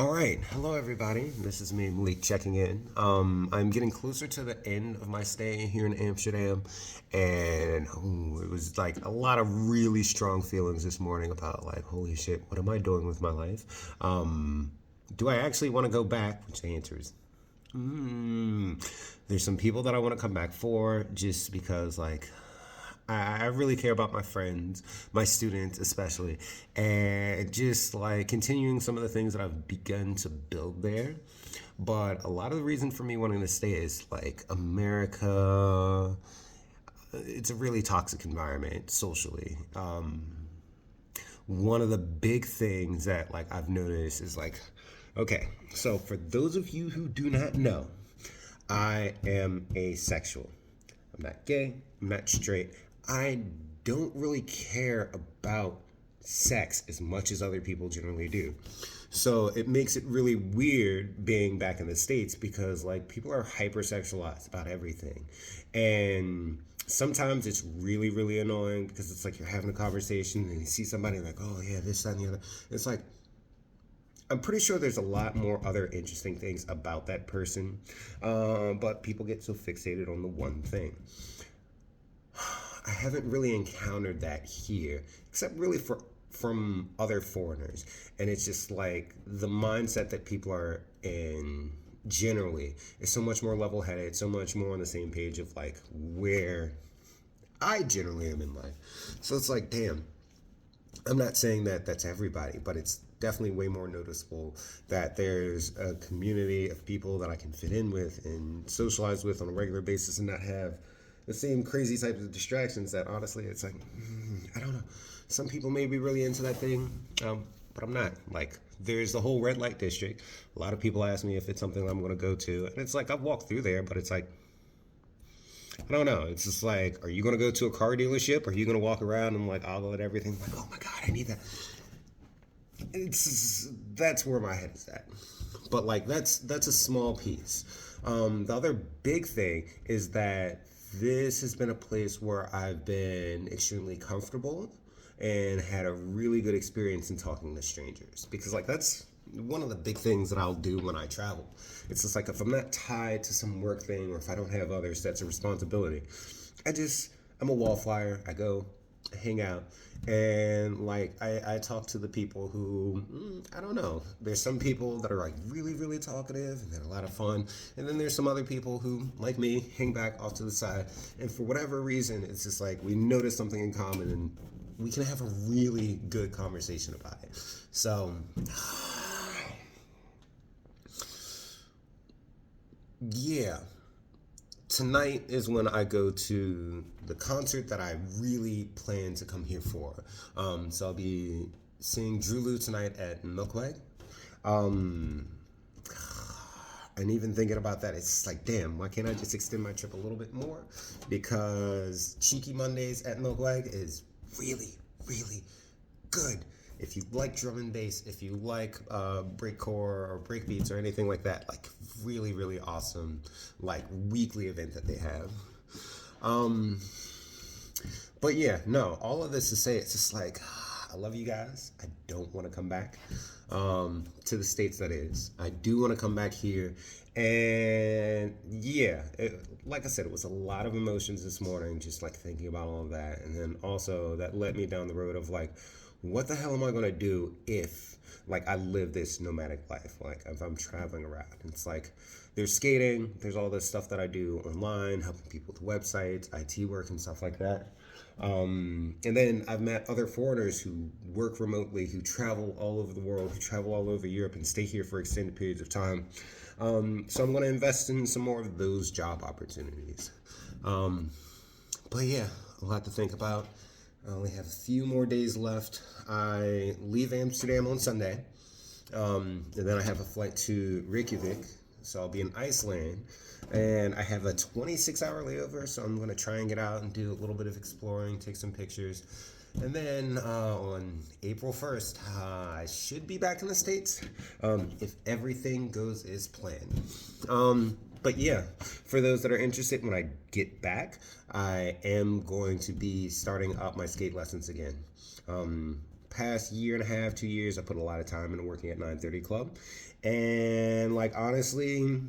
All right, hello everybody. This is me, Malik, checking in. I'm getting closer to the end of my stay here in Amsterdam, and it was like a lot of really strong feelings this morning about like, holy shit, what am I doing with my life? Do I actually want to go back? Which the answer is there's some people that I want to come back for just because, like, I really care about my friends, my students especially, and just like continuing some of the things that I've begun to build there. But a lot of the reason for me wanting to stay is like America. It's a really toxic environment socially. One of the big things that like I've noticed is like, okay, so for those of you who do not know, I am asexual. I'm not gay, I'm not straight. I don't really care about sex as much as other people generally do. So it makes it really weird being back in the States because like people are hypersexualized about everything. And sometimes it's really, really annoying because it's like you're having a conversation and you see somebody like, oh yeah, this, that, and the other. It's like, I'm pretty sure there's a lot more other interesting things about that person, but people get so fixated on the one thing. I haven't really encountered that here, except really from other foreigners, and it's just like the mindset that people are in generally is so much more level-headed, so much more on the same page of like where I generally am in life. So it's like, damn, I'm not saying that that's everybody, but it's definitely way more noticeable that there's a community of people that I can fit in with and socialize with on a regular basis and not have the same crazy types of distractions that honestly it's like, I don't know. Some people may be really into that thing, but I'm not. Like, there's the whole red light district. A lot of people ask me if it's something I'm going to go to. And it's like, I've walked through there, but it's like, I don't know. It's just like, are you going to go to a car dealership? Or are you going to walk around and like ogle at everything? Like, oh my God, I need that. That's where my head is at. But like, that's a small piece. The other big thing is that this has been a place where I've been extremely comfortable and had a really good experience in talking to strangers because like that's one of the big things that I'll do when I travel. It's just like if I'm not tied to some work thing or if I don't have other sets of responsibility, I'm a wallflower. I go, I hang out, and like I talk to the people who I don't know. There's some people that are like really really talkative and they're a lot of fun, and then there's some other people who like me hang back off to the side, and for whatever reason it's just like we notice something in common and we can have a really good conversation about it. So yeah, tonight is when I go to the concert that I really plan to come here for. So I'll be seeing Drew Lou tonight at Milkway. Um, and even thinking about that, it's like, damn, why can't I just extend my trip a little bit more? Because Cheeky Mondays at Milkway is really, really good. If you like drum and bass, if you like breakcore or break beats or anything like that, like really, really awesome, like weekly event that they have. Um, but yeah, no, all of this to say, it's just like, I love you guys. I don't want to come back to the States, that is. I do want to come back here. And yeah, like I said, it was a lot of emotions this morning, just like thinking about all of that. And then also that led me down the road of like, what the hell am I going to do if like I live this nomadic life? Like if I'm traveling around, it's like there's skating, there's all this stuff that I do online, helping people with websites, IT work and stuff like that. And then I've met other foreigners who work remotely, who travel all over the world, who travel all over Europe and stay here for extended periods of time. So I'm going to invest in some more of those job opportunities. But yeah, a lot to think about. I only have a few more days left. I leave Amsterdam on Sunday, and then I have a flight to Reykjavik, so I'll be in Iceland. And I have a 26-hour layover, so I'm going to try and get out and do a little bit of exploring, take some pictures. And then on April 1st, I should be back in the States if everything goes as planned. But yeah, for those that are interested, when I get back, I am going to be starting up my skate lessons again. past year and a half, 2 years, I put a lot of time into working at 930 Club. And like honestly,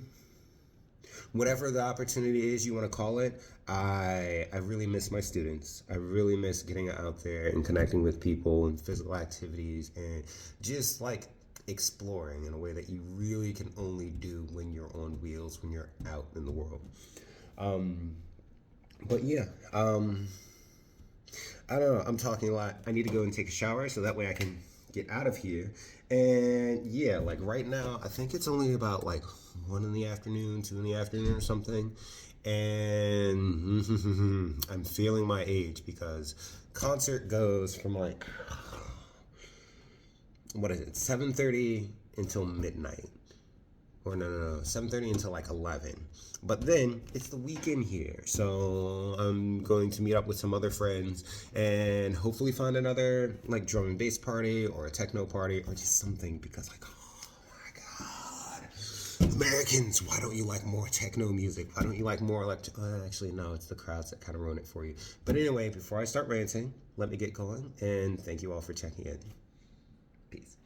whatever the opportunity is you want to call it, I really miss my students. I really miss getting out there and connecting with people and physical activities and just like exploring in a way that you really can only do when you're on wheels, when you're out in the world. Um, but yeah, I don't know. I'm talking a lot. I need to go and take a shower so that way I can get out of here. And yeah, like right now, I think it's only about like 1 in the afternoon, 2 in the afternoon, or something. And I'm feeling my age because concert goes from like what is it, 7:30 until midnight, or no, 7:30 until like 11. But then it's the weekend here, so I'm going to meet up with some other friends and hopefully find another like drum and bass party or a techno party or just something, because like, oh my god, Americans, why don't you like more techno music? Why don't you like more actually no, it's the crowds that kind of ruin it for you. But anyway, before I start ranting, let me get going, and thank you all for checking in. Peace.